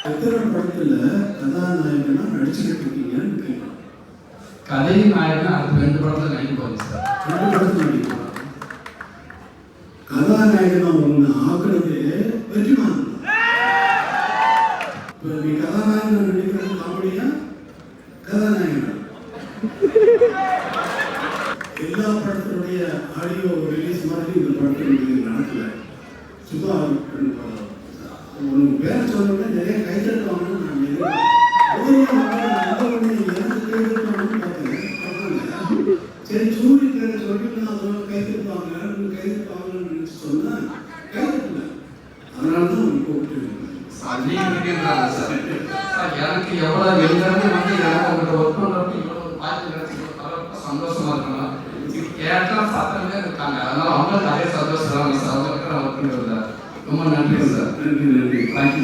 எத்தனை படத்துல கதாநாயகனா நடிச்சுக்கிட்டு இருக்கீங்கன்னு கேட்கலாம். கதை நாயகனா அடுத்த 2 படத்துல நடிக்க போறேன் சார். 2 படத்துல நடிக்கலாம். கதாநாயகனா ஒண்ணு ஆக்குறது வெற்றிமாறன். இப்ப நீ கதாநாயகனா நடிக்கிறது காமெடியா கதாநாயகனா? எல்லா படத்தினுடைய ஆடியோ ரிலீஸ் மாதிரி இந்த படத்தினுடைய நாட்டில் சுபா உனக்கு பேர சொன்னோட நிறைய கைத்தட்டுவாங்கன்னு நான் சரி சூரிய பேரை சொல்லி நான் கைத்தட்டுவாங்கன்னு நினைச்சு சொன்னா கைத்தட்டல. அதனால தான் அவங்க கூப்பிட்டு எனக்கு எவ்வளவு எங்கிருந்து வந்து எனக்கு ஒர்க் பண்றப்ப இவ்வளவு பார்த்து நினைச்சு சந்தோஷமா இருக்கணும். கேட்டா சாப்பிட்டே இருக்காங்க. அதனால அவங்களுக்கு நிறைய சந்தோஷம். அவங்களுக்கு ஒர்க் பண்ணுறது ரொம்ப நன்றி சார். நன்றி. தேங்க்யூ.